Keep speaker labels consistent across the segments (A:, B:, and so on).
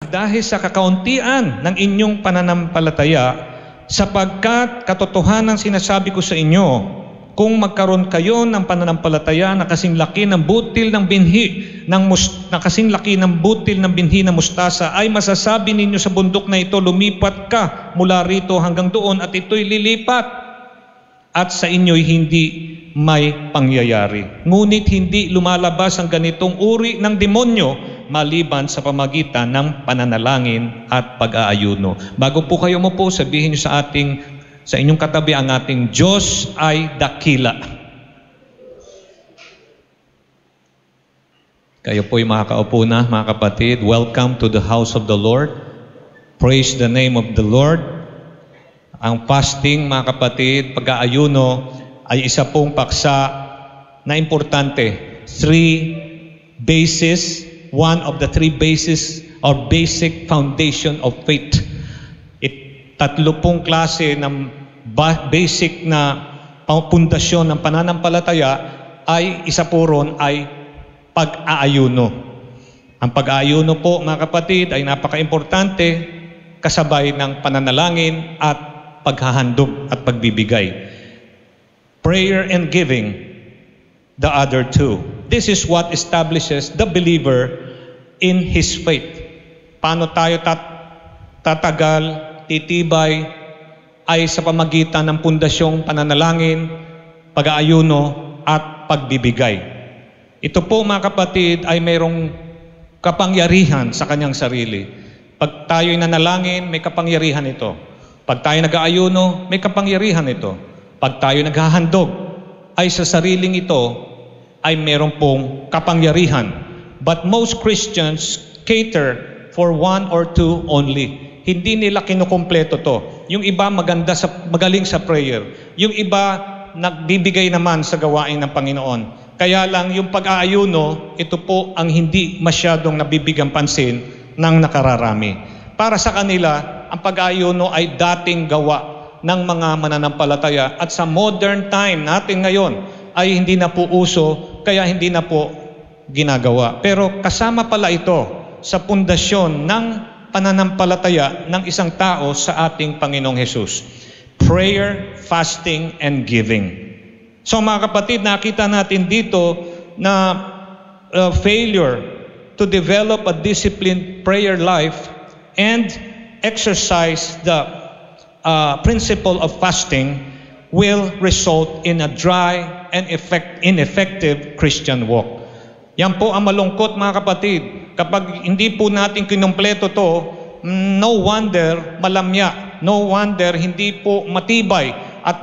A: dahil sa kakauntian ng inyong pananampalataya, sapagkat katotohanan sinasabi ko sa inyo, kung magkaroon kayo ng pananampalataya na kasing laki ng butil ng binhi ng mustasa, ay masasabi ninyo sa bundok na ito, lumipat ka mula rito hanggang doon, at ito'y lilipat, at sa inyo'y hindi may pangyayari. Ngunit hindi lumalabas ang ganitong uri ng demonyo maliban sa pamagitan ng pananalangin at pag-aayuno. Bago po kayo mo po, sabihin niyo sa inyong katabi, ang ating Diyos ay dakila. Kayo po'y makakaupo na, mga kapatid. Welcome to the house of the Lord. Praise the name of the Lord. Ang fasting, mga kapatid, pag-aayuno, ay isa pong paksa na importante. One of the three bases or basic foundation of faith. Tatlo pong klase ng basic na pundasyon ng pananampalataya, ay isa po ron ay pag-aayuno. Ang pag-aayuno po, mga kapatid, ay napaka-importante kasabay ng pananalangin at paghahandog at pagbibigay. Prayer and giving, the other two. This is what establishes the believer in his faith. Paano tayo tatagal, titibay, ay sa pamagitan ng pundasyong pananalangin, pag-aayuno at pagbibigay. Ito po, mga kapatid, ay mayroong kapangyarihan sa kanyang sarili. Pag tayo'y nanalangin, may kapangyarihan ito. Pag tayo nag-aayuno, may kapangyarihan ito. Pag tayo naghahandog, ay sa sariling ito ay mayroong pong kapangyarihan. But most Christians cater for one or two only. Hindi nila kinukumpleto to. Yung iba magaling sa prayer. Yung iba nagbibigay naman sa gawain ng Panginoon. Kaya lang yung pag-aayuno, ito po ang hindi masyadong nabibigyan pansin ng nakararami. Para sa kanila, ang pag-aayuno ay dating gawa ng mga mananampalataya. At sa modern time natin ngayon, ay hindi na po uso, kaya hindi na po ginagawa. Pero kasama pala ito sa pundasyon ng pananampalataya ng isang tao sa ating Panginoong Hesus. Prayer, fasting, and giving. So mga kapatid, nakita natin dito na failure to develop a disciplined prayer life and exercise the principle of fasting will result in a dry and ineffective Christian walk. Yan po ang malungkot, mga kapatid. Kapag hindi po natin kinumpleto to, no wonder malamya, no wonder hindi po matibay at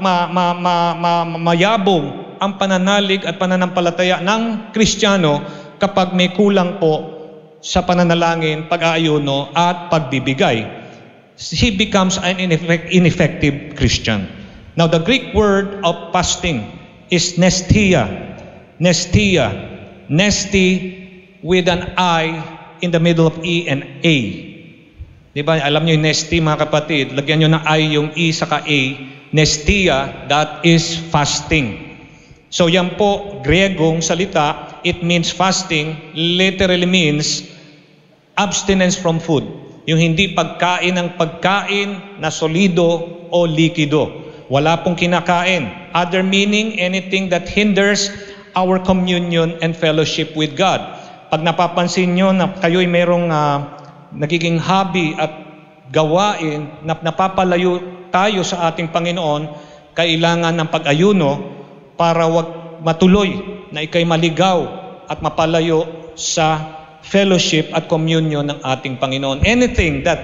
A: mayabong ang pananalig at pananampalataya ng Kristiyano kapag may kulang po sa pananalangin, pag-aayuno at pagbibigay. He becomes an ineffective Christian. Now, the Greek word of fasting is nestia. Nestia. Nesti with an I in the middle of E and A. Diba? Alam nyo yung nesti, mga kapatid. Lagyan nyo ng I yung E saka A. Nestia, that is fasting. So yan po, Griegong salita, it means fasting, literally means abstinence from food. Yung hindi pagkain ng pagkain na solido o likido. Wala pong kinakain. Other meaning, anything that hinders our communion and fellowship with God. Pag napapansin nyo na kayo'y merong nagiging hobby at gawain na napapalayo tayo sa ating Panginoon, kailangan ng pag-ayuno para wag matuloy na ikay maligaw at mapalayo sa fellowship at communion ng ating Panginoon. Anything that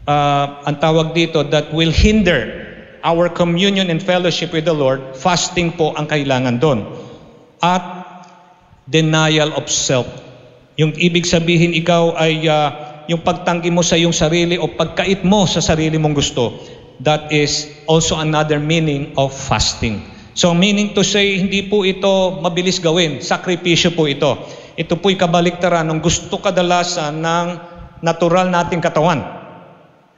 A: ang tawag dito, that will hinder our communion and fellowship with the Lord, fasting po ang kailangan doon. At denial of self. Yung ibig sabihin ikaw ay yung pagtanggi mo sa iyong sarili o pagkait mo sa sarili mong gusto. That is also another meaning of fasting. So meaning to say, hindi po ito mabilis gawin. Sakripisyo po ito. Ito po'y kabaliktaran ng gusto kadalasan ng natural nating katawan.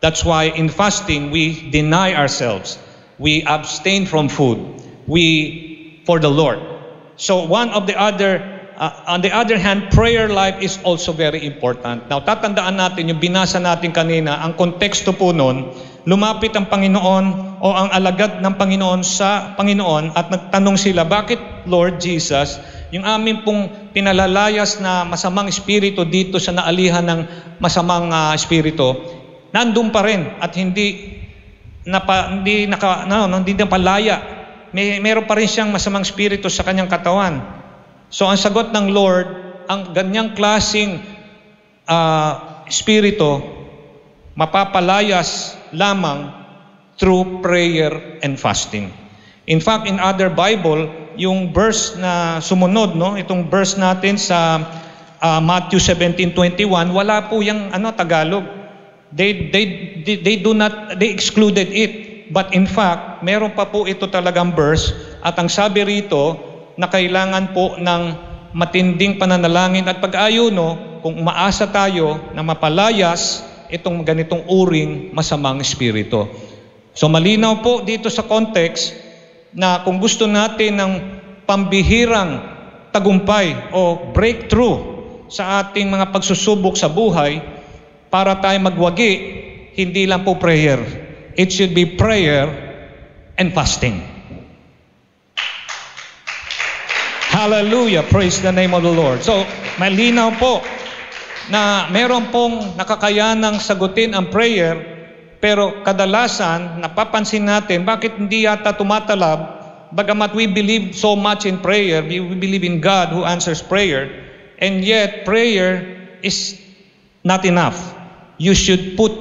A: That's why in fasting, we deny ourselves. We abstain from food. For the Lord. So one of the other on the other hand, prayer life is also very important. Now, tatandaan natin yung binasa natin kanina, ang konteksto po nun, lumapit ang Panginoon o ang alagad ng Panginoon sa Panginoon at nagtanong sila, bakit Lord Jesus, yung amin pong pinalalayas na masamang espiritu dito sa naalihan ng masamang espiritu, nandun pa rin at hindi napalaya. Meron pa rin siyang masamang espiritu sa kanyang katawan. So ang sagot ng Lord, ang ganyang klaseng espiritu, mapapalayas lamang through prayer and fasting. In fact, in other Bible, yung verse na sumunod, no, itong verse natin sa Matthew 17:21, wala po yung Tagalog. They excluded it. But in fact, meron pa po ito talagang verse at ang sabi rito na kailangan po ng matinding pananalangin at pag-ayuno kung umaasa tayo na mapalayas itong ganitong uring masamang espiritu. So malinaw po dito sa context na kung gusto natin ng pambihirang tagumpay o breakthrough sa ating mga pagsusubok sa buhay, para tayo magwagi, hindi lang po prayer. It should be prayer and fasting. Hallelujah! Praise the name of the Lord. So, malinaw po na meron pong nakakayanang sagutin ang prayer, pero kadalasan, napapansin natin, bakit hindi yata tumatalab, bagamat we believe so much in prayer, we believe in God who answers prayer, and yet prayer is not enough. You should put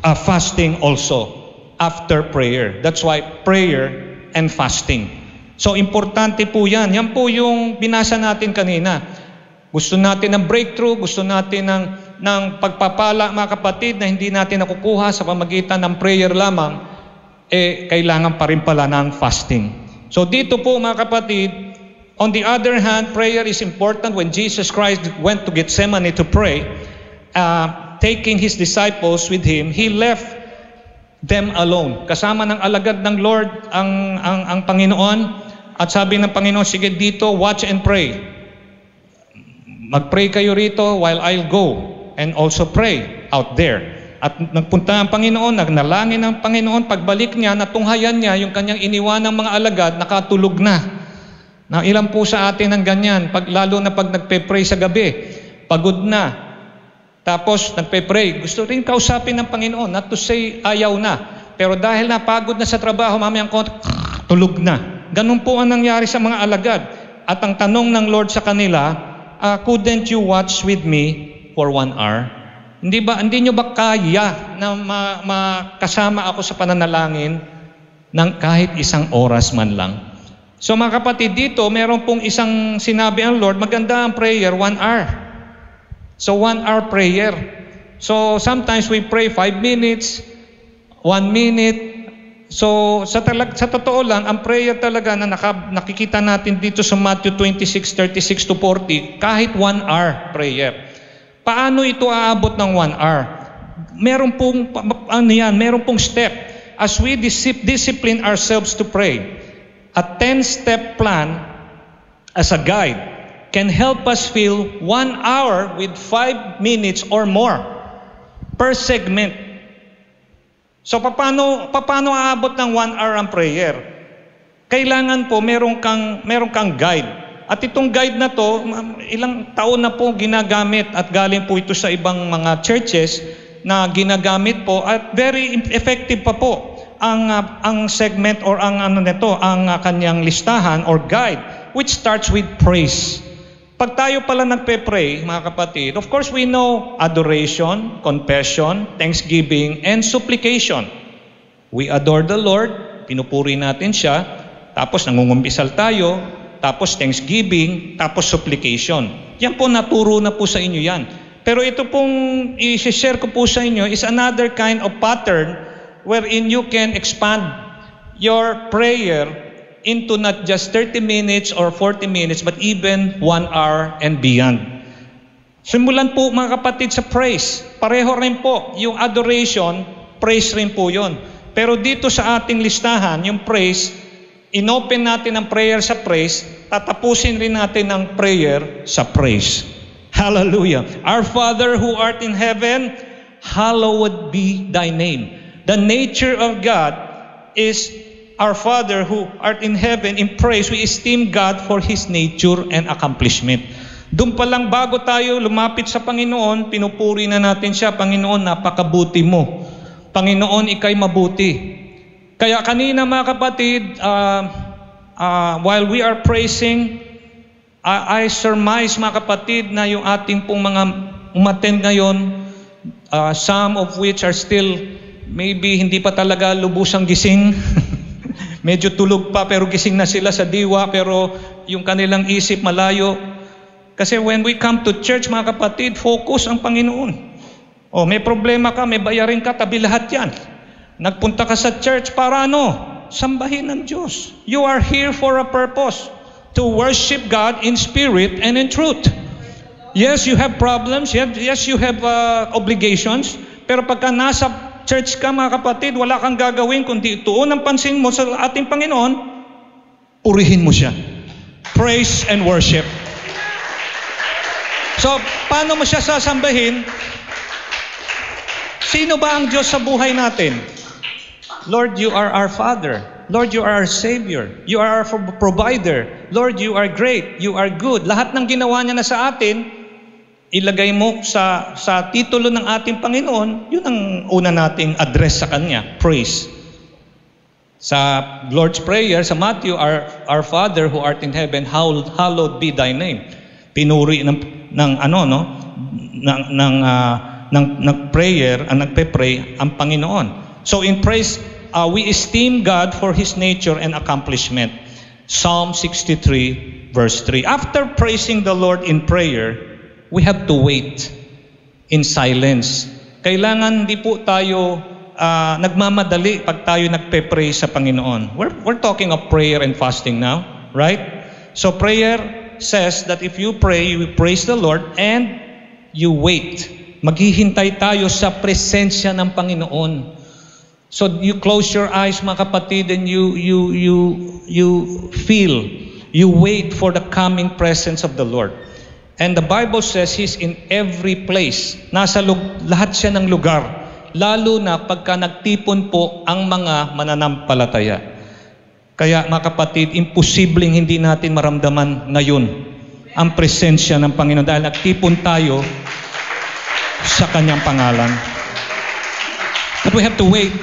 A: fasting also after prayer. That's why prayer and fasting. So importante po yan. Yan po yung binasa natin kanina. Gusto natin ng breakthrough, gusto natin ng pagpapala, mga kapatid, na hindi natin nakukuha sa pamagitan ng prayer lamang, kailangan pa rin pala ng fasting. So dito po, mga kapatid, on the other hand, prayer is important. When Jesus Christ went to Gethsemane to pray, taking His disciples with Him, He left them alone. Kasama ng alagad ng Lord ang Panginoon, at sabi ng Panginoon, sige dito, watch and pray. Mag-pray kayo rito while I'll go and also pray out there. At nagpunta ang Panginoon, nagnalangin ang Panginoon, pagbalik niya, natunghayan niya yung kanyang iniwanang mga alagad, nakatulog na. Na ilan po sa atin ang ganyan, lalo na pag nagpe-pray sa gabi, pagod na. Tapos nagpe-pray, gusto rin kausapin ng Panginoon, not to say ayaw na. Pero dahil napagod na sa trabaho, mamayang tulog na. Ganun po ang nangyari sa mga alagad. At ang tanong ng Lord sa kanila, couldn't you watch with me for 1 hour? Hindi nyo ba kaya na makasama ako sa pananalangin ng kahit 1 oras man lang? So mga kapatid, dito meron pong isang sinabi ang Lord, maganda ang prayer, 1 hour. So 1 hour prayer. So sometimes we pray 5 minutes, 1 minute. So sa totoo lang, ang prayer talaga na nakikita natin dito sa Matthew 26:36-40, kahit 1 hour prayer. Paano ito aabot ng 1 hour? Meron pong step. As we discipline ourselves to pray, a 10-step plan as a guide can help us fill 1 hour with 5 minutes or more per segment. So paano aabot ng 1 hour ang prayer? Kailangan po meron kang guide. At itong guide na to, ilang taon na po ginagamit at galing po ito sa ibang mga churches na ginagamit po at very effective pa po ang segment or ang kanyang listahan or guide, which starts with praise. Pag tayo pala nagpe-pray, mga kapatid, of course we know adoration, confession, thanksgiving, and supplication. We adore the Lord, pinupuri natin siya, tapos nangungumpisal tayo, tapos thanksgiving, tapos supplication. Yan po, naturo na po sa inyo yan. Pero ito pong i-share ko po sa inyo is another kind of pattern wherein you can expand your prayer into not just 30 minutes or 40 minutes, but even 1 hour and beyond. Simulan po mga kapatid sa praise. Pareho rin po. Yung adoration, praise rin po yun. Pero dito sa ating listahan, yung praise, inopen natin ang prayer sa praise, tatapusin rin natin ang prayer sa praise. Hallelujah. Our Father who art in heaven, hallowed be thy name. The nature of God is our Father who art in heaven. In praise, we esteem God for His nature and accomplishment. Doon pa lang bago tayo lumapit sa Panginoon, pinupuri na natin siya. Panginoon, napakabuti mo. Panginoon, ika'y mabuti. Kaya kanina mga kapatid, while we are praising, I surmise mga kapatid na yung ating pong mga umattend ngayon, some of which are still maybe hindi pa talaga lubusang gising. Medyo tulog pa pero gising na sila sa diwa, pero yung kanilang isip malayo. Kasi when we come to church mga kapatid, focus ang Panginoon. O may problema ka, may bayarin ka, tabi lahat yan. Nagpunta ka sa church para ano? Sambahin ng Diyos. You are here for a purpose. To worship God in spirit and in truth. Yes, you have problems. Yes, you have obligations. Pero pagka nasa church ka mga kapatid, wala kang gagawin kundi tuon ang pansin mo sa ating Panginoon, purihin mo siya. Praise and worship. So, paano mo siya sasambahin? Sino ba ang Diyos sa buhay natin? Lord, you are our Father. Lord, you are our Savior. You are our provider. Lord, you are great. You are good. Lahat ng ginawa niya na sa atin, ilagay mo sa titulo ng ating Panginoon, yun ang una nating address sa Kanya, praise. Sa Lord's Prayer, sa Matthew, our Father who art in heaven, hallowed be thy name. Pinuri ng prayer, nagpe-pray ang Panginoon. So in praise, we esteem God for His nature and accomplishment. Psalm 63 verse 3. After praising the Lord in prayer, we have to wait in silence. Kailangan di po tayo nagmamadali pag tayo nagpe-pray sa Panginoon. We're talking of prayer and fasting now, right? So prayer says that if you pray, you praise the Lord and you wait. Maghihintay tayo sa presensya ng Panginoon. So you close your eyes mga kapatid and you feel, you wait for the coming presence of the Lord. And the Bible says He's in every place. Lahat siya ng lugar. Lalo na pagka nagtipon po ang mga mananampalataya. Kaya mga kapatid, imposibleng hindi natin maramdaman ngayon ang presensya ng Panginoon dahil nagtipon tayo sa Kanyang pangalan. But we have to wait.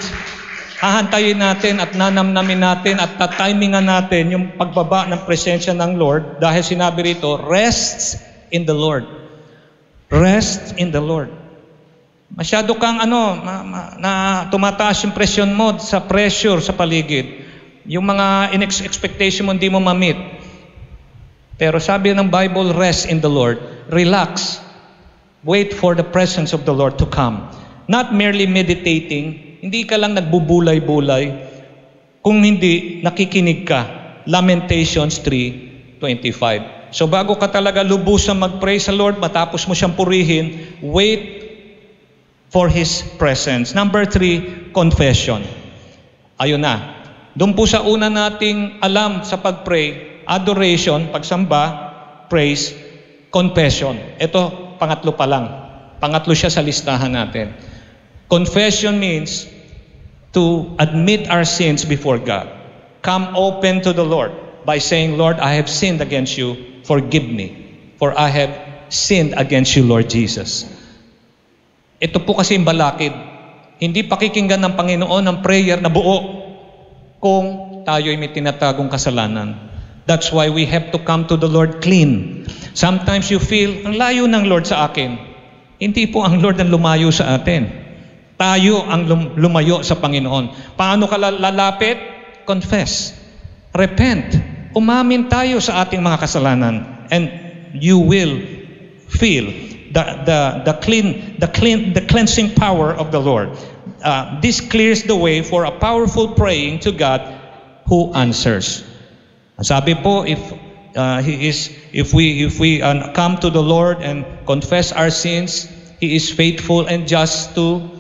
A: Hahantayin natin at nanamnamin natin at tatimingan natin yung pagbaba ng presensya ng Lord dahil sinabi rito, rest in the Lord. Rest in the Lord. Masyado kang na tumataas yung presyon mo sa pressure sa paligid. Yung mga expectation mo hindi mo ma-meet. Pero sabi ng Bible, rest in the Lord. Relax. Wait for the presence of the Lord to come. Not merely meditating, hindi ka lang nagbubulay-bulay, kung hindi nakikinig ka. Lamentations 3:25. So bago ka talaga lubusan mag-pray sa Lord, matapos mo siyang purihin, wait for His presence. Number 3, confession. Ayun na. Doon po sa una nating alam sa pag-pray, adoration, pagsamba, praise, confession. Ito, pangatlo pa lang. Pangatlo siya sa listahan natin. Confession means to admit our sins before God. Come open to the Lord by saying, Lord, I have sinned against you. Forgive me. For I have sinned against you, Lord Jesus. Ito po kasi yung balakid. Hindi pakikinggan ng Panginoon ang prayer na buo kung tayo'y may tinatagong kasalanan. That's why we have to come to the Lord clean. Sometimes you feel, ang layo ng Lord sa akin. Hindi po ang Lord ang lumayo sa atin. Tayo ang lumayo sa Panginoon. Paano ka lalapit? Confess. Repent. Umamin tayo sa ating mga kasalanan. And you will feel the cleansing power of the Lord. This clears the way for a powerful praying to God who answers. Sabi po, if we come to the Lord and confess our sins, He is faithful and just to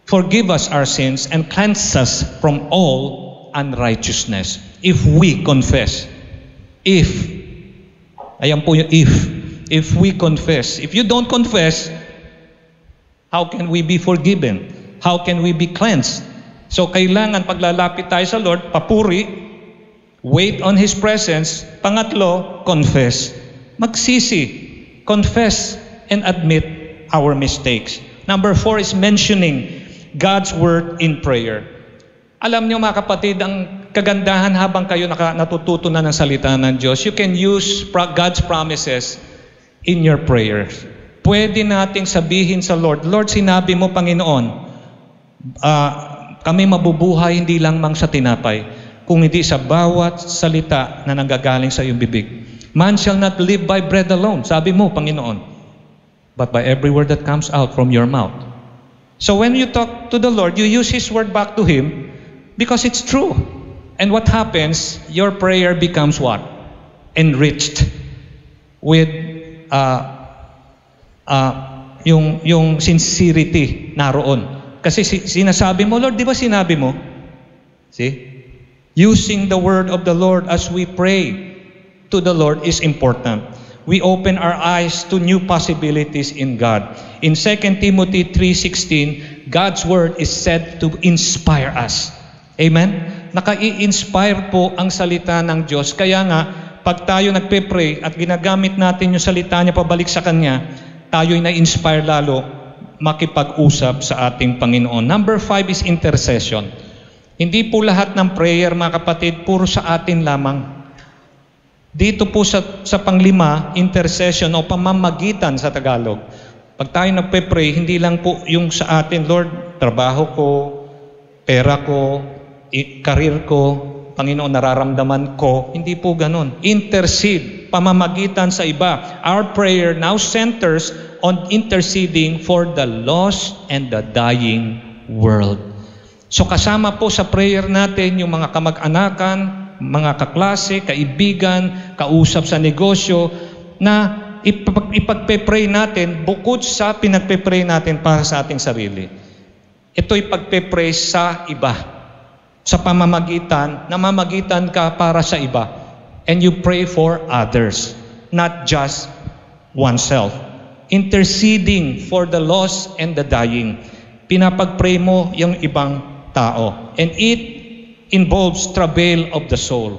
A: forgive us our sins and cleanse us from all unrighteousness. If we confess, if Ayan po yung if. If we confess. If you don't confess, how can we be forgiven? How can we be cleansed? So kailangan paglalapit tayo sa Lord, papuri, wait on His presence. Pangatlo, confess. Magsisi, confess, and admit our mistakes. Number 4 is mentioning God's word in prayer. Alam niyo mga kapatid, ang kagandahan habang kayo natututo na ng salita ng Diyos, you can use God's promises in your prayers. Pwede nating sabihin sa Lord, Lord, sinabi mo, Panginoon, kami mabubuhay hindi lang mang sa tinapay, kung hindi sa bawat salita na nanggagaling sa iyong bibig. Man shall not live by bread alone, sabi mo, Panginoon, but by every word that comes out from your mouth. So when you talk to the Lord, you use His word back to Him because it's true. And what happens? Your prayer becomes what? Enriched with yung sincerity naroon. Kasi sinasabi mo, Lord, di ba sinabi mo? See? Using the word of the Lord as we pray to the Lord is important. We open our eyes to new possibilities in God. In 2 Timothy 3:16, God's word is said to inspire us. Amen? Naka-i-inspire po ang salita ng Diyos. Kaya nga, pag tayo nagpe-pray at ginagamit natin yung salita niya pabalik sa Kanya, tayo'y na-inspire lalo makipag-usap sa ating Panginoon. Number 5 is intercession. Hindi po lahat ng prayer, mga kapatid, puro sa atin lamang. Dito po sa panglima, intercession o pamamagitan sa Tagalog. Pag tayo nagpe-pray, hindi lang po yung sa atin, Lord, trabaho ko, pera ko, karir ko, Panginoon, nararamdaman ko. Hindi po ganun. Intercede, pamamagitan sa iba. Our prayer now centers on interceding for the lost and the dying world. So kasama po sa prayer natin yung mga kamag-anakan, mga kaklase, kaibigan, kausap sa negosyo, na ipagpe-pray natin bukod sa pinagpe-pray natin para sa ating sarili. Ito'y pagpe-pray sa iba. Sa pamamagitan, namamagitan ka para sa iba. And you pray for others, not just oneself. Interceding for the lost and the dying. Pinapag-pray mo yung ibang tao. And it involves travail of the soul.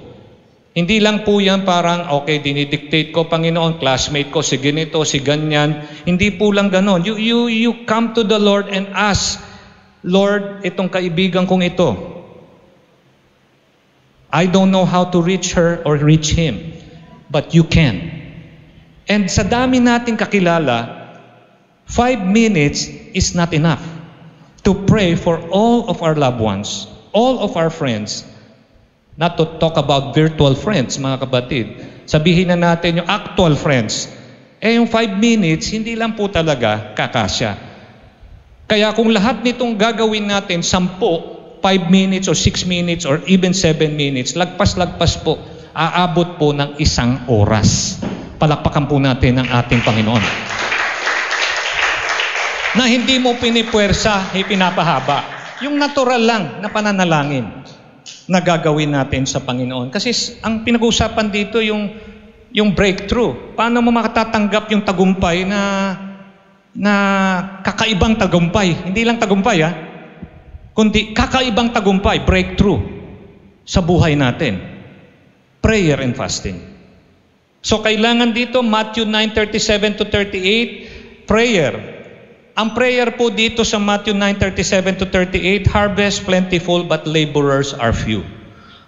A: Hindi lang po yan parang, okay, dinidictate ko, Panginoon, classmate ko, si ganito, si ganyan. Hindi po lang ganon. You come to the Lord and ask, Lord, itong kaibigan kong ito, I don't know how to reach her or reach him, but you can. And sa dami nating kakilala, 5 minutes is not enough to pray for all of our loved ones, all of our friends. Not to talk about virtual friends, mga kapatid. Sabihin na natin yung actual friends. Yung 5 minutes, hindi lang po talaga kakasya. Kaya kung lahat nitong gagawin natin, 10, 5 minutes or 6 minutes or even 7 minutes, lagpas-lagpas po, aabot po ng 1 oras. Palakpakan po natin ang ating Panginoon. Na hindi mo pinipuwersa, pinapahaba. Yung natural lang na pananalangin na gagawin natin sa Panginoon. Kasi ang pinag-uusapan dito yung breakthrough. Paano mo makatatanggap yung tagumpay na kakaibang tagumpay? Hindi lang tagumpay, kundi kakaibang tagumpay, breakthrough sa buhay natin. Prayer and fasting. So kailangan dito, Matthew 9:37-38, prayer. Ang prayer po dito sa Matthew 9:37-38, harvest plentiful but laborers are few.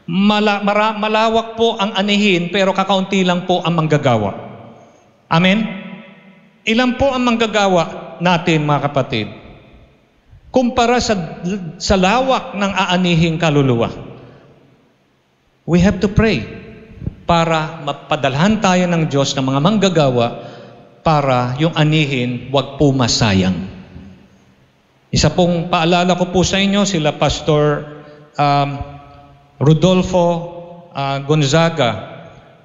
A: Malawak po ang anihin pero kakaunti lang po ang manggagawa. Amen? Ilan po ang manggagawa natin, mga kapatid? Kumpara sa lawak ng aanihing kaluluwa. We have to pray para mapadalhan tayo ng Diyos ng mga manggagawa para yung anihin wag po masayang. Isa pong paalala ko po sa inyo, sila Pastor Rodolfo Gonzaga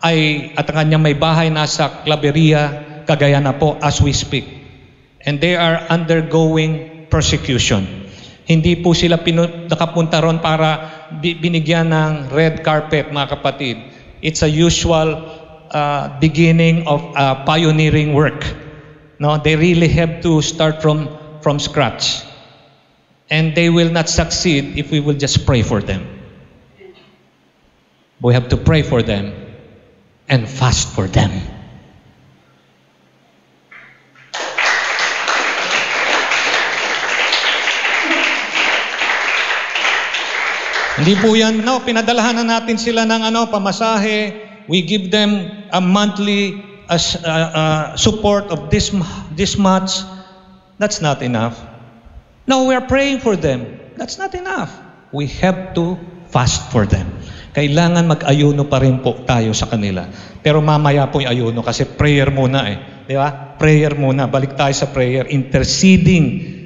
A: at kanyang may bahay nasa Claveria, Cagayan na po as we speak. And they are undergoing persecution. Hindi po sila nakapunta ron para binigyan ng red carpet, mga kapatid. It's a usual beginning of pioneering work. No, they really have to start from scratch. And they will not succeed if we will just pray for them. We have to pray for them and fast for them. Hindi po yan, no, pinadalahan na natin sila ng pamasahe. We give them a monthly support of this much. That's not enough. No, we are praying for them. That's not enough. We have to fast for them. Kailangan mag-ayuno pa rin po tayo sa kanila. Pero mamaya po yung ayuno kasi prayer muna eh. Di ba? Prayer muna. Balik tayo sa prayer. Interceding.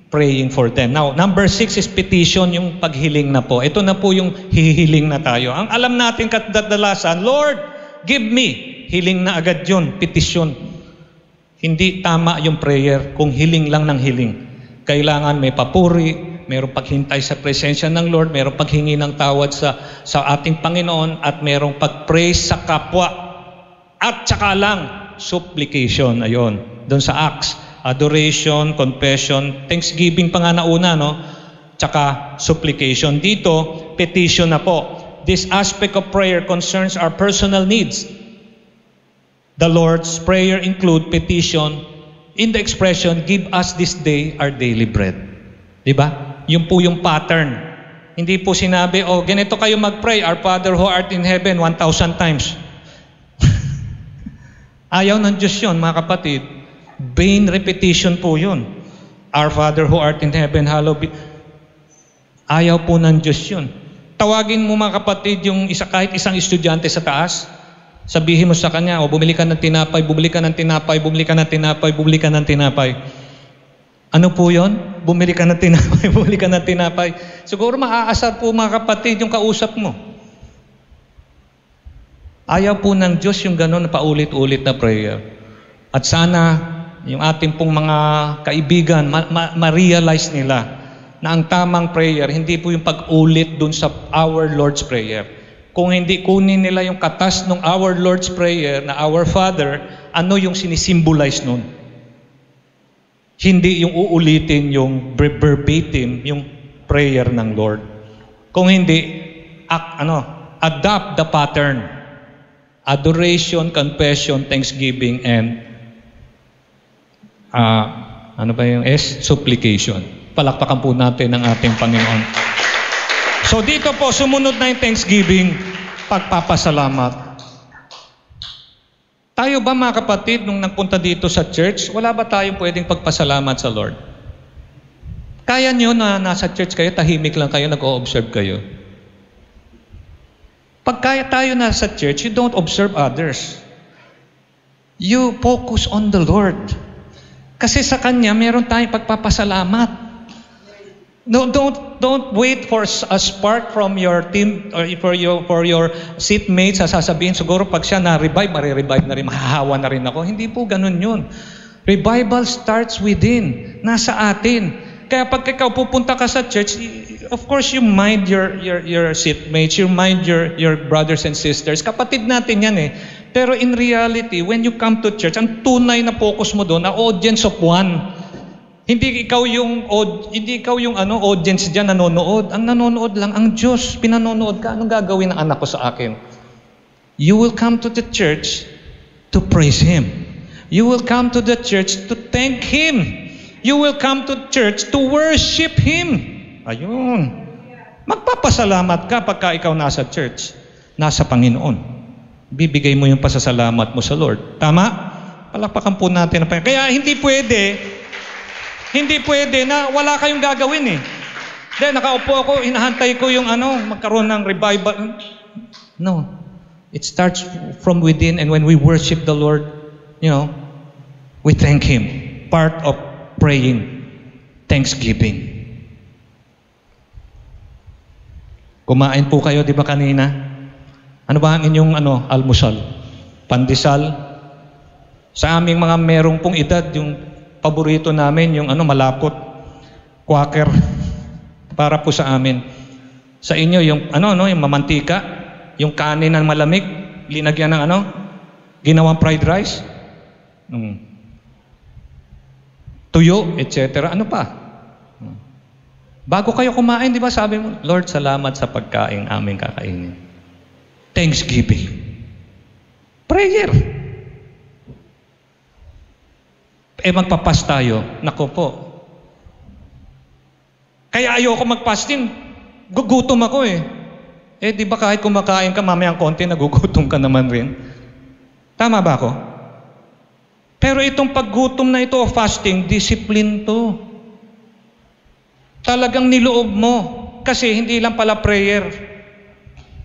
A: Praying for them. Now, number 6 is petition, yung paghiling na po. Ito na po yung hihiling na tayo. Ang alam natin kadalasan, Lord, give me. Hiling na agad yun, petition. Hindi tama yung prayer kung hiling lang ng hiling. Kailangan may papuri, mayroong paghintay sa presensya ng Lord, mayroong paghingi ng tawad sa ating Panginoon, at mayroong pag-praise sa kapwa. At saka lang, supplication. Ayon, doon sa Acts. Adoration, confession, thanksgiving pa nga nauna, no? Tsaka supplication. Dito, petition na po. This aspect of prayer concerns our personal needs. The Lord's Prayer include petition in the expression, give us this day our daily bread. Diba? Yun po yung pattern. Hindi po sinabi, ganito kayo mag-pray, Our Father who art in heaven, 1,000 times. Ayaw ng Diyos yun, mga kapatid. Vain repetition po yun. Our Father who art in heaven, hallowed be. Ayaw po ng Diyos yun. Tawagin mo mga kapatid yung kahit isang estudyante sa taas. Sabihin mo sa kanya, bumili ka ng tinapay, bumili ka ng tinapay, bumili ka ng tinapay, bumili ka ng tinapay. Ano po yun? Bumili ka ng tinapay, bumili ka ng tinapay. Siguro maaasar po mga kapatid yung kausap mo. Ayaw po ng Diyos yung gano'n na paulit-ulit na prayer. At sana yung ating pong mga kaibigan, ma-realize nila na ang tamang prayer, hindi po yung pag-ulit dun sa Our Lord's Prayer. Kung hindi kunin nila yung katas ng Our Lord's Prayer na Our Father, ano yung sinisimbolize nun? Hindi yung uulitin yung verbatim, yung prayer ng Lord. Kung hindi, adopt the pattern. Adoration, confession, thanksgiving, and supplication. Palakpakan po natin ang ating Panginoon. So dito po, sumunod na yung thanksgiving, pagpapasalamat. Tayo ba mga kapatid, nung nagpunta dito sa church, wala ba tayong pwedeng pagpasalamat sa Lord? Kaya nyo na nasa church kayo, tahimik lang kayo, nag-o-observe kayo. Pag kaya tayo nasa church, you don't observe others. You focus on the Lord. Kasi sa Kanya, meron tayong pagpapasalamat. No, don't wait for a spark from your team or for your seatmates. Sasabihin, siguro pag siya na-revive, marirevive na rin, mahahawa na rin ako. Hindi po ganun yun. Revival starts within. Nasa atin. Kaya pag ikaw pupunta ka sa church, of course, you mind your seatmates, you mind your brothers and sisters. Kapatid natin yan eh. Pero in reality, when you come to church, ang tunay na focus mo doon, audience of one. Hindi ikaw yung audience diyan nanonood. Ang nanonood lang ang Diyos. Pinanonood ka, anong gagawin ng anak ko sa akin? You will come to the church to praise Him. You will come to the church to thank Him. You will come to church to worship Him. Ayun. Magpapasalamat ka pagka ikaw nasa church, nasa Panginoon. Bibigay mo yung pasasalamat mo sa Lord. Tama? Palakpakan po natin. Kaya hindi pwede na wala kayong gagawin eh. Then nakaupo ako, hinahantay ko yung magkaroon ng revival. No. It starts from within, and when we worship the Lord, we thank Him. Part of praying, thanksgiving. Kumain po kayo, di ba kanina? Ano ba ang inyong almusal? Pandesal? Sa aming mga merong pong edad, yung paborito namin, yung malapot, quaker, para po sa amin. Sa inyo, yung yung mamantika, yung kanin na malamig, linagyan ng Ginawang fried rice? Tuyo, etc. Ano pa? Bago kayo kumain, di ba sabi mo, Lord, salamat sa pagkain aming kakainin. Thanksgiving. Prayer. Magpapas tayo. Naku po. Kaya ayoko mag-fasting. Gugutom ako eh. Di ba kahit kumakain ka mamayang konti, nagugutom ka naman rin? Tama ba ako? Pero itong paggutom na ito, fasting, discipline to. Talagang niloob mo. Kasi hindi lang pala prayer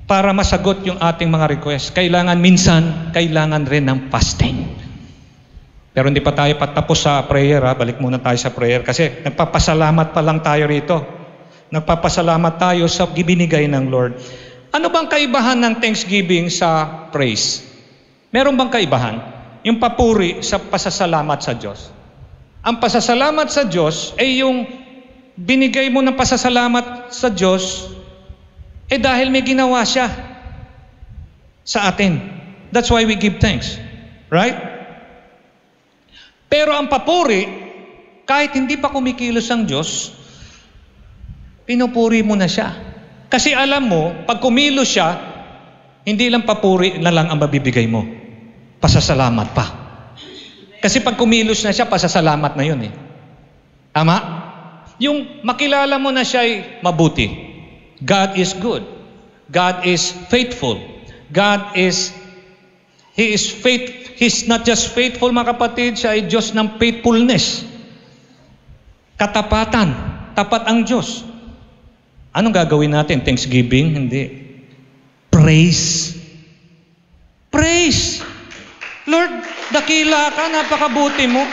A: para masagot yung ating mga request. Minsan, kailangan rin ng fasting. Pero hindi pa tayo patapos sa prayer, ha? Balik muna tayo sa prayer. Kasi nagpapasalamat pa lang tayo rito. Nagpapasalamat tayo sa binigay ng Lord. Ano bang kaibahan ng thanksgiving sa praise? Meron bang kaibahan? Yung papuri sa pasasalamat sa Diyos. Ang pasasalamat sa Diyos ay yung binigay mo ng pasasalamat sa Diyos dahil may ginawa siya sa atin. That's why we give thanks. Right? Pero ang papuri, kahit hindi pa kumikilos ang Diyos, pinupuri mo na siya. Kasi alam mo, pag kumilos siya, hindi lang papuri na lang ang mabibigay mo. Pasasalamat pa. Kasi pag kumilos na siya, pasasalamat na yun eh. Tama? Yung makilala mo na siya ay mabuti. God is good. God is faithful. He's not just faithful, mga kapatid, siya ay Diyos ng faithfulness. Katapatan. Tapat ang Diyos. Anong gagawin natin? Thanksgiving? Hindi. Praise. Praise. Lord, dakila ka, napakabuti mo.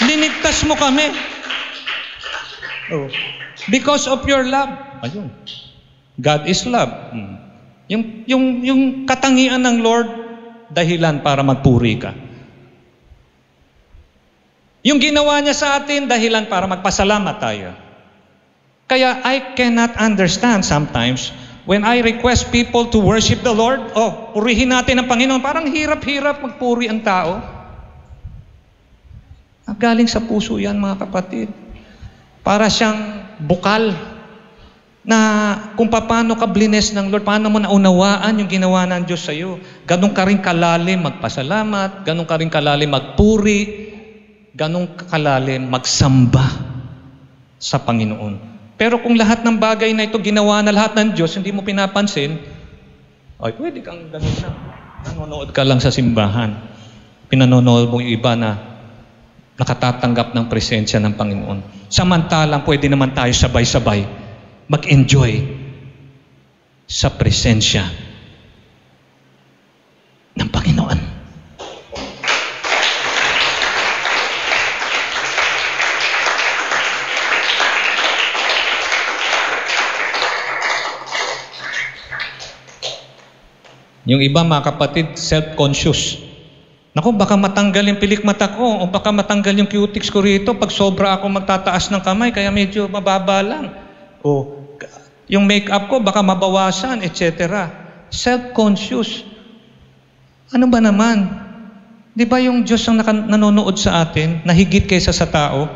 A: Linigtas mo kami. Because of your love. Ayun. God is love. Yung katangian ng Lord, dahilan para magpuri ka. Yung ginawa niya sa atin, dahilan para magpasalamat tayo. Kaya I cannot understand sometimes when I request people to worship the Lord, purihin natin ang Panginoon. Parang hirap-hirap magpuri ang tao. Galing sa puso yan, mga kapatid. Para siyang bukal na kung paano ka blines ng Lord, paano mo naunawaan yung ginawa ng Diyos sa iyo. Ganun ka rin kalalim magpasalamat, ganun ka rin kalalim magpuri, ganun kalalim magsamba sa Panginoon. Pero kung lahat ng bagay na ito ginawa na lahat ng Diyos, hindi mo pinapansin, pwede kang ganun na. Nanonood ka lang sa simbahan. Pinanonood mo yung iba na nakatatanggap ng presensya ng Panginoon. Samantalang pwede naman tayo sabay-sabay mag-enjoy sa presensya ng Panginoon. Yung iba, mga kapatid, self-conscious. Naku, baka matanggal yung pilik mata ko o baka matanggal yung cutics ko rito pag sobra ako magtataas ng kamay kaya medyo mababa lang. O yung make-up ko baka mabawasan, etc. Self-conscious. Ano ba naman? Di ba yung Diyos ang nanonood sa atin, na higit kaysa sa tao?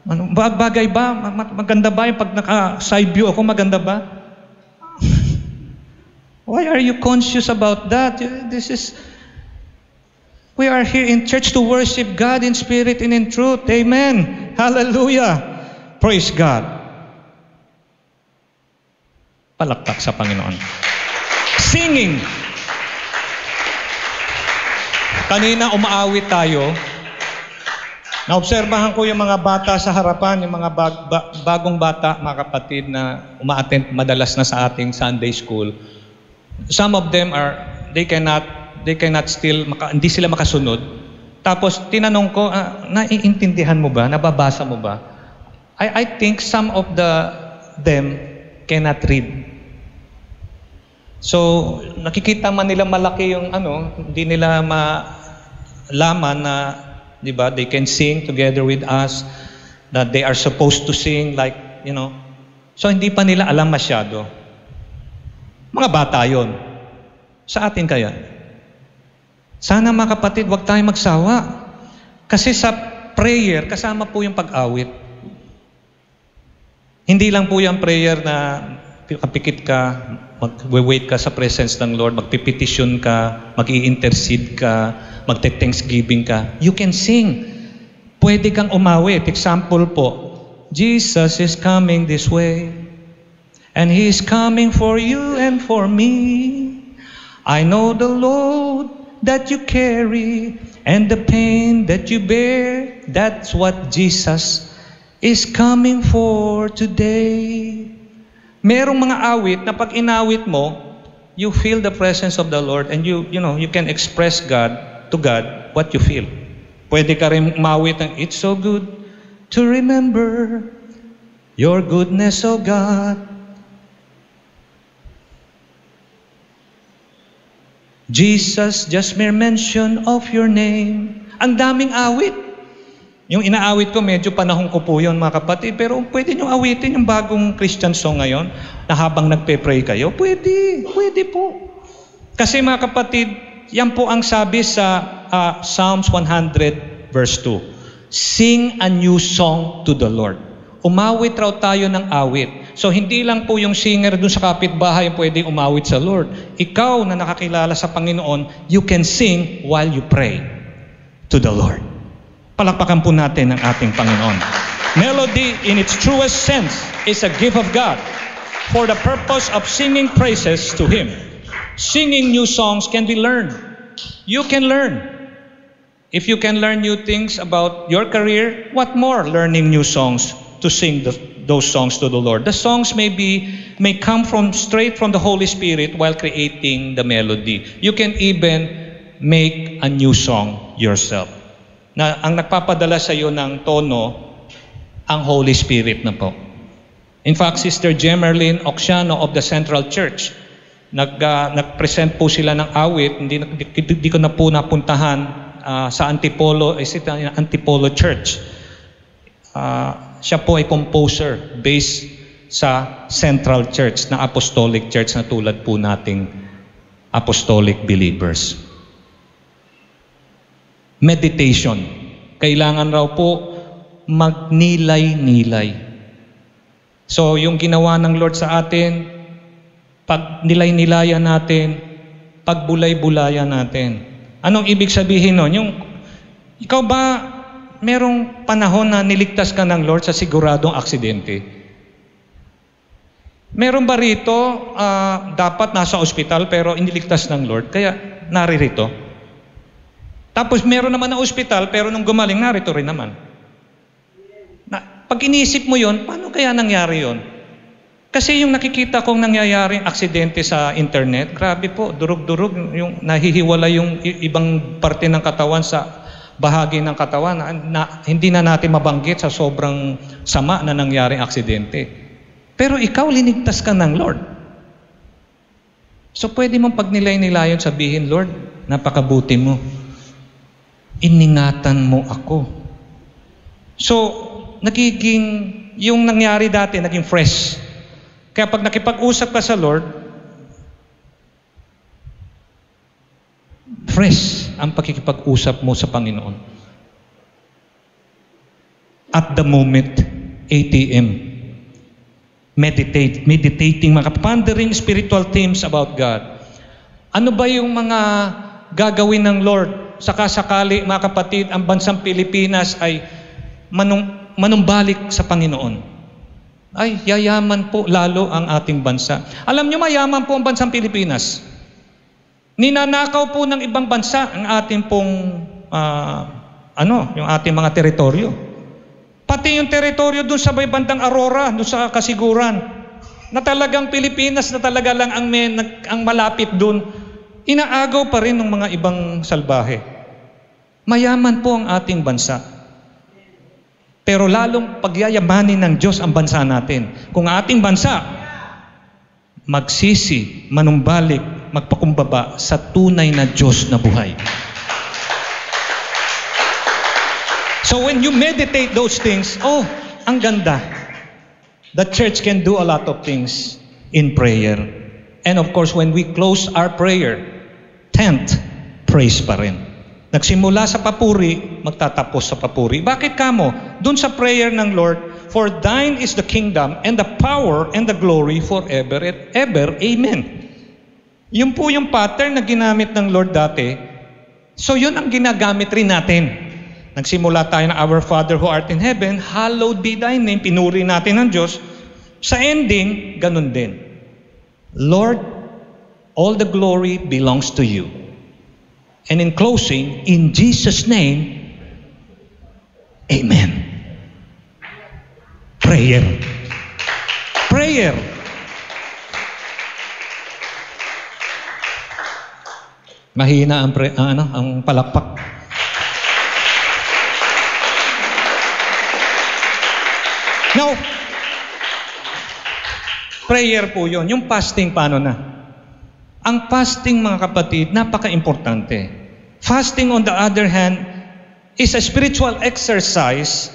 A: Bagay ba? Maganda ba yung pag naka-side view ako? Maganda ba? Why are you conscious about that? We are here in church to worship God in spirit and in truth. Amen. Hallelujah. Praise God. Palakpak sa Panginoon. Singing. Kanina umaawit tayo. Naobserbahan ko yung mga bata sa harapan, yung mga bagong bata, mga kapatid na uma-attend madalas na sa ating Sunday school. Some of them they cannot still, hindi sila makasunod. Tapos tinanong ko, naiintindihan mo ba? Nababasa mo ba? I think some of them cannot read. So, nakikita man nila malaki yung hindi nila malaman na, di ba, they can sing together with us, that they are supposed to sing like, So, hindi pa nila alam masyado. Mga bata yon. Sa atin kaya? Sana mga kapatid, huwag tayong magsawa. Kasi sa prayer, kasama po yung pag-awit. Hindi lang po yung prayer na kapikit ka, mag-wait ka sa presence ng Lord, magpipetition ka, mag-i-intercede ka, magte-thanksgiving ka. You can sing. Pwede kang umawit. Example po, Jesus is coming this way, and He is coming for you and for me. I know the load that you carry, and the pain that you bear, that's what Jesus is coming for today. Merong mga awit na pag inawit mo, you feel the presence of the Lord, and you can express to God what you feel. Pwede ka rin umawit ng it's so good to remember your goodness, O God. Jesus, just mere mention of your name. Ang daming awit. Yung inaawit ko, medyo panahon ko po yun, mga kapatid. Pero pwede nyo awitin yung bagong Christian song ngayon na habang nagpe-pray kayo. Pwede po. Kasi mga kapatid, yan po ang sabi sa Psalms 100 verse 2. Sing a new song to the Lord. Umawit raw tayo ng awit. So hindi lang po yung singer dun sa kapitbahay ang pwedeng umawit sa Lord. Ikaw na nakakilala sa Panginoon, you can sing while you pray to the Lord. Palakpakan po natin ang ating Panginoon. Melody in its truest sense is a gift of God for the purpose of singing praises to Him. Singing new songs can be learned. You can learn. If you can learn new things about your career, what more learning new songs to sing those songs to the Lord? The songs may come straight from the Holy Spirit while creating the melody. You can even make a new song yourself. Na ang nagpapadala sa iyo ng tono, ang Holy Spirit na po. In fact, Sister Gemerlyn Oxiano of the Central Church, nag-present po sila ng awit. Hindi ko na po napuntahan sa Antipolo Church. Siya po ay composer based sa Central Church na Apostolic Church na tulad po nating Apostolic believers. Meditation. Kailangan raw po magnilay-nilay. So yung ginawa ng Lord sa atin, pag nilay-nilayan natin, pagbulay-bulayan natin. Anong ibig sabihin nun? Ikaw ba merong panahon na niligtas ka ng Lord sa siguradong aksidente? Meron ba rito dapat nasa ospital pero iniligtas ng Lord kaya naririto? Tapos meron naman na ospital pero nung gumaling narito rin naman. Pag inisip mo yon, paano kaya nangyari yon? Kasi yung nakikita kong nangyayaring aksidente sa internet, grabe po, durug-durug, yung nahihiwala yung ibang parte ng katawan sa bahagi ng katawan na hindi na natin mabanggit sa sobrang sama na nangyaring aksidente. Pero ikaw, linigtas ka ng Lord. So pwede mong pagnilay-nilayon sabihin, Lord, napakabuti mo. Iningatan mo ako. So, yung nangyari dati, naging fresh. Kaya pag nakipag-usap ka sa Lord, fresh ang pakikipag-usap mo sa Panginoon. At the moment, ATM. Meditating, pondering spiritual themes about God. Ano ba yung mga gagawin ng Lord? Sakasakali, mga kapatid, ang bansang Pilipinas ay manumbalik sa Panginoon. Ay, yayaman po lalo ang ating bansa. Alam nyo, mayaman po ang bansang Pilipinas. Ninanakaw po ng ibang bansa ang ating pong, yung ating mga teritoryo. Pati yung teritoryo doon sa may bandang Aurora, doon sa Kasiguran, na talagang Pilipinas na talaga lang ang malapit doon, inaagaw pa rin ng mga ibang salbahe. Mayaman po ang ating bansa. Pero lalong pagyayamanin ng Diyos ang bansa natin. Kung ating bansa magsisi, manumbalik, magpakumbaba sa tunay na Diyos na buhay. So when you meditate those things, ang ganda. The church can do a lot of things in prayer. And of course, when we close our prayer, 10th, praise pa rin. Nagsimula sa papuri, magtatapos sa papuri. Bakit kamo? Doon sa prayer ng Lord, for thine is the kingdom and the power and the glory forever and ever. Amen. Yun po yung pattern na ginamit ng Lord dati. So yun ang ginagamit rin natin. Nagsimula tayo ng Our Father who art in heaven, hallowed be thy name, pinuri natin ng Diyos. Sa ending, ganun din. Lord, all the glory belongs to you. And in closing, in Jesus' name, Amen. Prayer. Prayer. Mahina ang palakpak. Now, prayer po yun. Yung fasting, paano na? Ang fasting, mga kapatid, napaka-importante. Fasting, on the other hand, is a spiritual exercise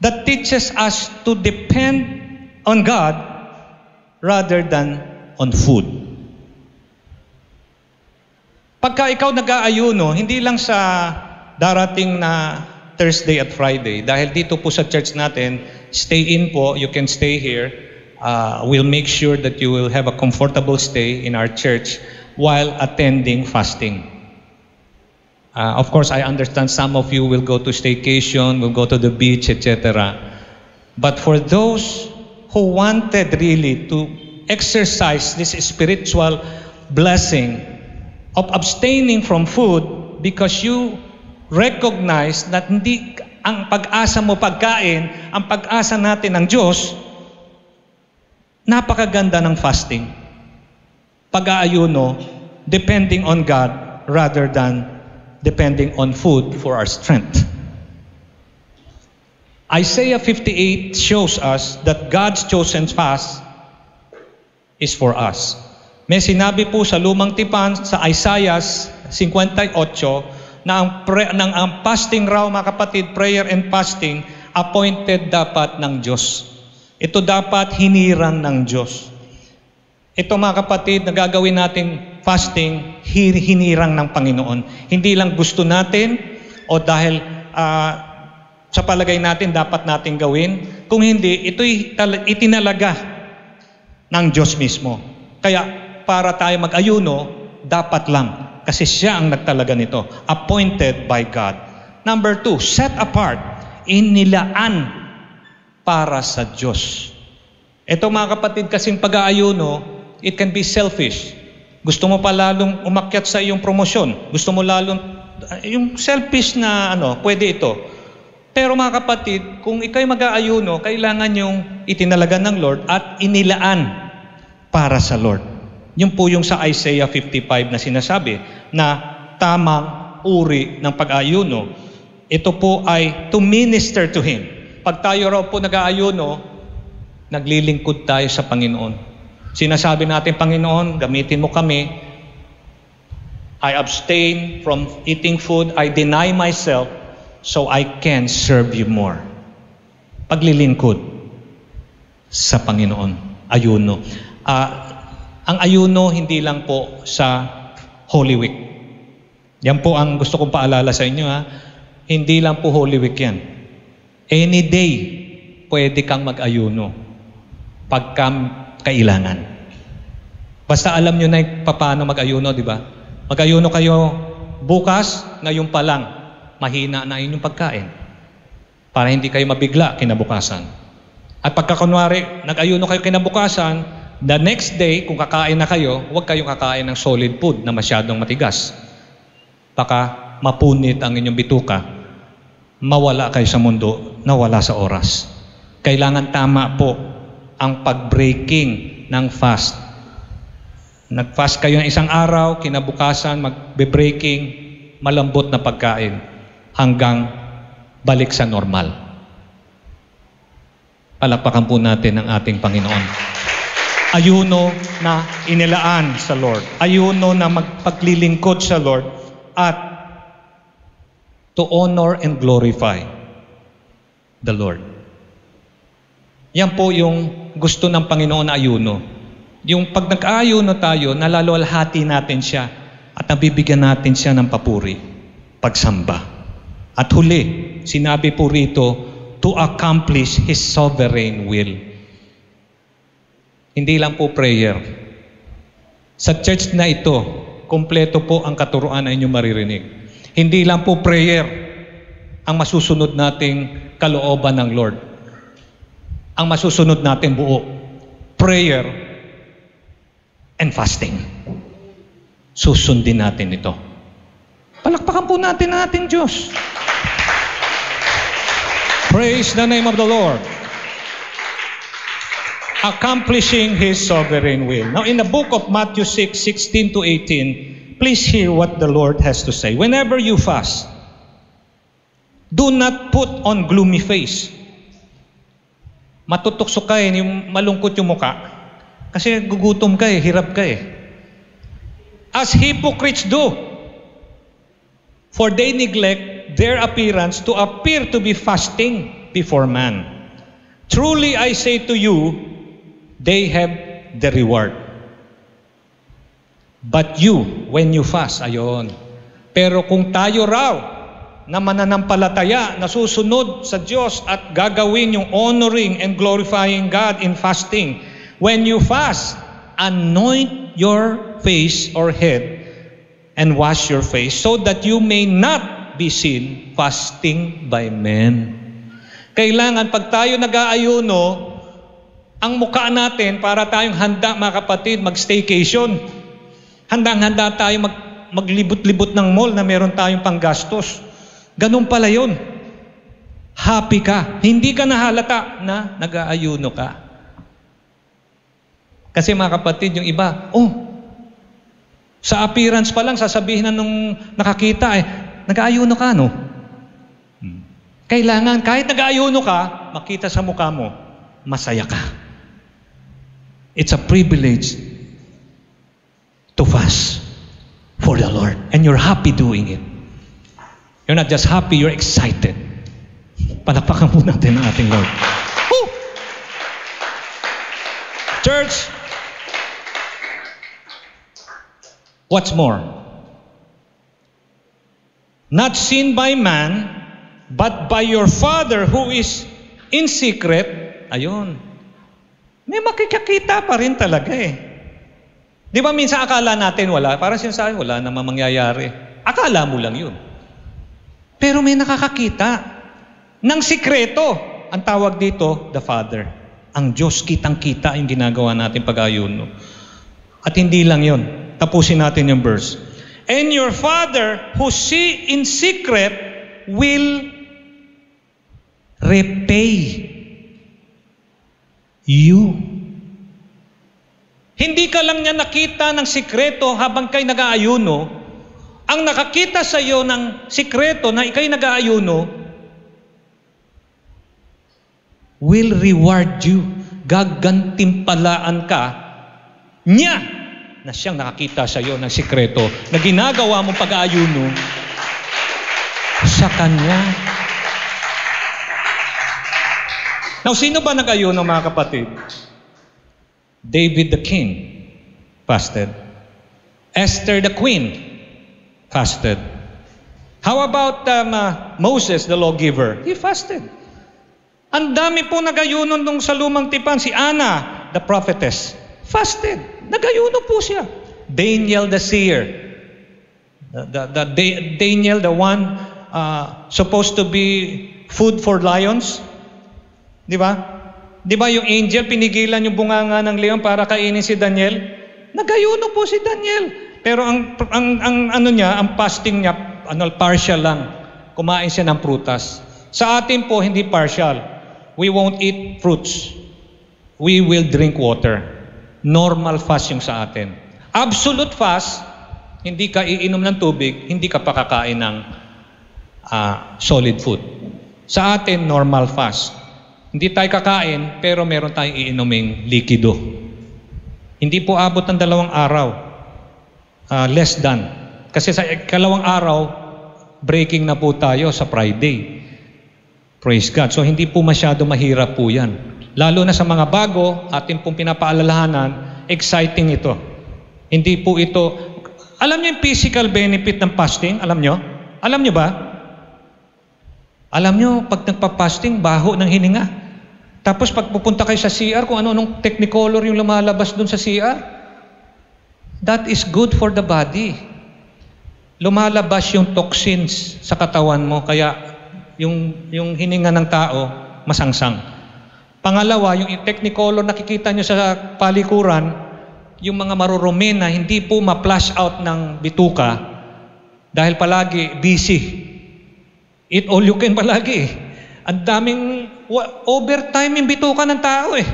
A: that teaches us to depend on God rather than on food. Pagka ikaw nag-aayuno, hindi lang sa darating na Thursday at Friday, dahil dito po sa church natin, stay in po, you can stay here. We'll make sure that you will have a comfortable stay in our church while attending fasting. Of course, I understand some of you will go to staycation, will go to the beach, etc. But for those who wanted really to exercise this spiritual blessing of abstaining from food because you recognize that hindi ang pag-asa mo pagkain, ang pag-asa natin ng Diyos, napakaganda ng fasting. Pag-aayuno, depending on God rather than depending on food for our strength. Isaiah 58 shows us that God's chosen fast is for us. May sinabi po sa Lumang Tipan sa Isaiah 58 na ang fasting raw, mga kapatid, prayer and fasting, appointed dapat ng Diyos. Ito dapat hinirang ng Diyos. Ito, mga kapatid, na gagawin natin fasting, hinirang ng Panginoon. Hindi lang gusto natin o dahil sa palagay natin dapat natin gawin. Kung hindi, ito'y itinalaga ng Diyos mismo. Kaya para tayo mag-ayuno, dapat lang. Kasi siya ang nagtalaga nito. Appointed by God. Number 2, set apart. Inilaan para sa Diyos. Ito, mga kapatid, kasing pag-aayuno, it can be selfish. Gusto mo pa lalong umakyat sa iyong promosyon. Gusto mo lalong, yung selfish na pwede ito. Pero mga kapatid, kung ikaw'y mag-aayuno, kailangan yung itinalaga ng Lord at inilaan para sa Lord. Yun po yung sa Isaiah 55 na sinasabi na tamang uri ng pag-aayuno. Ito po ay to minister to Him. Pag tayo raw po nag-aayuno, naglilingkod tayo sa Panginoon. Sinasabi natin, Panginoon, gamitin mo kami. I abstain from eating food. I deny myself so I can serve you more. Paglilingkod sa Panginoon. Ayuno. Ang ayuno, hindi lang po sa Holy Week. Yan po ang gusto kong paalala sa inyo. Hindi lang po Holy Week yan. Any day, pwede kang mag-ayuno. Pagka kailangan. Basta alam nyo na paano mag-ayuno, di ba? Mag-ayuno kayo bukas, ngayon pa lang, mahina na inyong pagkain. Para hindi kayo mabigla kinabukasan. At pagka kunwari, nag-ayuno kayo kinabukasan, the next day, kung kakain na kayo, huwag kayong kakain ng solid food na masyadong matigas. Baka mapunit ang inyong bituka, mawala kayo sa mundo, nawala sa oras. Kailangan tama po ang pag-breaking ng fast. Nag-fast kayo ng isang araw, kinabukasan, mag-breaking, malambot na pagkain hanggang balik sa normal. Palakpakan po natin ang ating Panginoon. Ayuno na inilaan sa Lord. Ayuno na magpaglilingkod sa Lord at to honor and glorify the Lord. Yan po yung gusto ng Panginoon na ayuno. Yung pag nag-aayuno tayo, nalalwalhati natin siya. at nabibigyan natin siya ng papuri, pagsamba. At huli, sinabi po rito, to accomplish His sovereign will. Hindi lang po prayer. Sa church na ito, kompleto po ang katuruan na inyong maririnig. Hindi lang po prayer ang masusunod nating kalooban ng Lord. Ang masusunod natin buo, prayer and fasting. Susundin natin ito. Palakpakan po natin ang ating Diyos. Praise the name of the Lord. Accomplishing His sovereign will. Now in the book of Matthew 6:16 to 18, please hear what the Lord has to say. Whenever you fast, do not put on gloomy face. Matutokso ka yung malungkot yung muka. Kasi gugutom ka hirap ka As hypocrites do. For they neglect their appearance to appear to be fasting before man. Truly I say to you, they have the reward. But you, when you fast, ayon. Pero kung tayo raw, na mananampalataya, na susunod sa Diyos at gagawin yung honoring and glorifying God in fasting. When you fast, anoint your face or head and wash your face so that you may not be seen fasting by men. Kailangan pag tayo nag-aayuno, ang mukha natin para tayong handa mga kapatid mag-staycation. Handang-handa tayo maglibot-libot ng mall na meron tayong panggastos. Ganun pala yun. Happy ka. Hindi ka nahalata na nag-aayuno ka. Kasi mga kapatid, yung iba, sa appearance pa lang, sasabihin na nung nakakita, nag-aayuno ka, no? Kailangan, kahit nag-aayuno ka, makita sa mukha mo, masaya ka. It's a privilege to fast for the Lord. And you're happy doing it. You're not just happy, you're excited. Palakpakan po natin ang ating Lord. Woo! Church, what's more? Not seen by man, but by your Father who is in secret. Ayun. May makikita pa rin talaga Di ba minsan akala natin wala? Parang sinasabi, wala namang mangyayari. Akala mo lang yun. Pero may nakakakita ng sikreto. Ang tawag dito, the Father. Ang Diyos kitang-kita yung ginagawa natin pag-ayuno. At hindi lang yun. Tapusin natin yung verse. And your Father who see in secret will repay you. Hindi ka lang niya nakita ng sikreto habang kayo nag-aayuno. Ang nakakita sa iyo ng sikreto na ikay nag-aayuno will reward you. Gagantimpalaan ka niya na siyang nakakita sa iyo ng sikreto na ginagawa mong pag-aayuno sa Kanya. Now, sino ba nag-ayuno mga kapatid? David the king fasted. Esther the queen fasted. How about Moses, the lawgiver? He fasted. Ang dami po nag-ayuno nung sa lumang tipan. Si Anna, the prophetess, fasted. Nag-ayuno po siya. Daniel the seer. Daniel, the one supposed to be food for lions. Di ba? Di ba yung angel, pinigilan yung bunganga ng leon para kainin si Daniel? Nag-ayuno po si Daniel. Pero ang fasting niya, partial lang. Kumain siya ng prutas. Sa atin po, hindi partial. We won't eat fruits. We will drink water. Normal fast yung sa atin. Absolute fast, hindi ka iinom ng tubig, hindi ka pakakain ng solid food. Sa atin, normal fast. Hindi tayo kakain, pero meron tayong iinuming likido. Hindi po abot ng 2 araw. Less than. Kasi sa 2 araw, breaking na po tayo sa Friday. Praise God. So hindi po masyado mahirap po yan. Lalo na sa mga bago, ating pong pinapaalalahanan, exciting ito. Hindi po ito, Alam niyo yung physical benefit ng fasting? Alam niyo? Alam niyo ba? Alam niyo, pag nagpa-fasting, baho ng hininga. Tapos pag pupunta kayo sa CR, kung ano-anong technicolor yung lumalabas doon sa CR, that is good for the body. Lumalabas yung toxins sa katawan mo, kaya yung hininga ng tao, masangsang. Pangalawa, yung technicolor nakikita nyo sa palikuran, yung mga marurumi na hindi po ma-flush out ng bituka dahil palagi busy. Eat all you can palagi. Ang daming overtime yung bituka ng tao eh.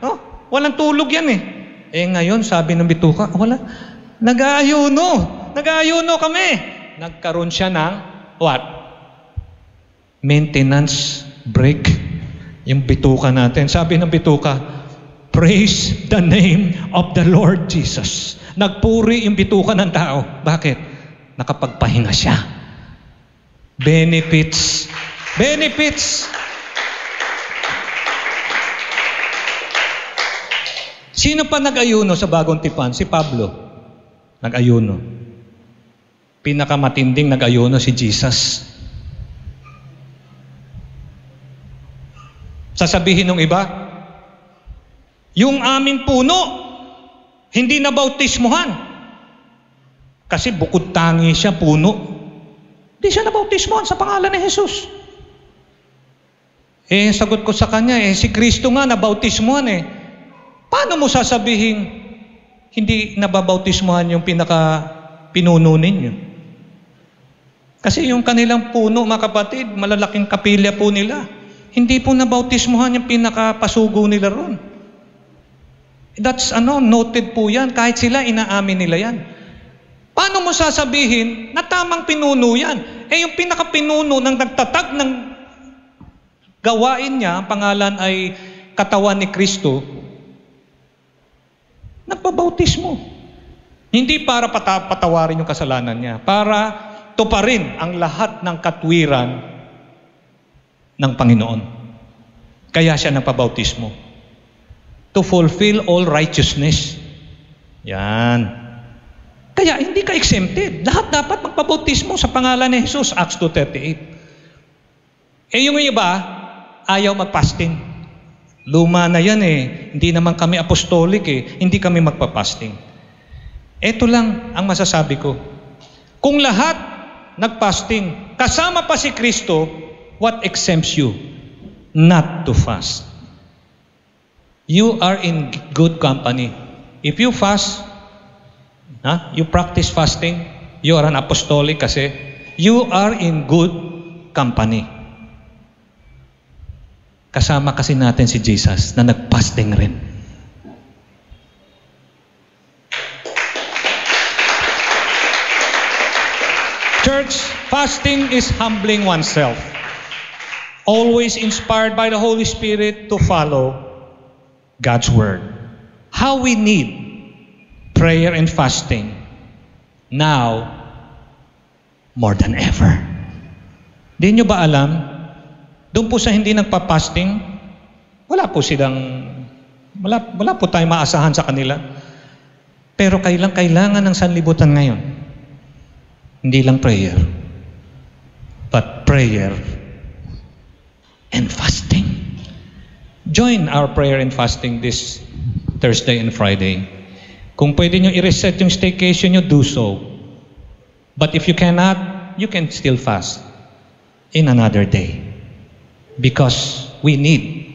A: Oh, walang tulog yan eh. Eh ngayon, sabi ng bituka, wala. Nag-aayuno kami. Nagkaroon siya ng what? Maintenance break. Yung bituka natin. Sabi ng bituka, praise the name of the Lord Jesus. Nagpuri yung bituka ng tao. Bakit? Nakapagpahinga siya. Benefits. Benefits. Sino pa nag-ayuno sa Bagong Tipan? Si Pablo. Nag-ayuno. Pinakamatinding nag-ayuno si Jesus. Sasabihin ng iba, yung aming puno, hindi na bautismuhan. Kasi bukod tangi siya, puno. Hindi siya na bautismuhan sa pangalan ni Jesus. Eh, sagot ko sa kanya, si Kristo nga na bautismuhan eh. Paano mo sasabihin, hindi nababautismuhan yung pinaka-pinuno ninyo? Kasi yung kanilang puno, mga kapatid, malalaking kapilya po nila. Hindi po nabautismuhan yung pinaka-pasugo nila ron. That's noted po yan. Kahit sila, inaamin nila yan. Paano mo sasabihin na tamang pinuno yan? Eh yung pinaka-pinuno ng nagtatag ng gawain niya, ang pangalan ay katawan ni Kristo, nagpabautismo. Hindi para patawarin yung kasalanan niya, para tuparin ang lahat ng katwiran ng Panginoon. Kaya siya nagpabautismo. To fulfill all righteousness. Yan. Kaya hindi ka exempted. Lahat dapat magpabautismo sa pangalan ni Jesus, Acts 2:38. Eh yung iba, ayaw mag-fasting. Luma na yan eh. Hindi naman kami apostolic eh. Hindi kami magpa-fasting. Ito lang ang masasabi ko. Kung lahat nag-fasting, kasama pa si Kristo, what exempts you not to fast? You are in good company. If you fast, you practice fasting, you are an apostolic kasi you are in good company. Kasama kasi natin si Jesus na nag-fasting rin. Church, fasting is humbling oneself. Always inspired by the Holy Spirit to follow God's Word. How we need prayer and fasting now more than ever. Di nyo ba alam, doon po sa hindi nagpa-fasting, wala po tayong maasahan sa kanila. Pero kailangan ng sanlibutan ngayon. Hindi lang prayer, but prayer and fasting. Join our prayer and fasting this Thursday and Friday. Kung pwede nyo i-reset yung staycation nyo, do so. But if you cannot, you can still fast in another day. Because we need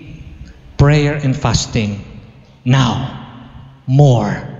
A: prayer and fasting now more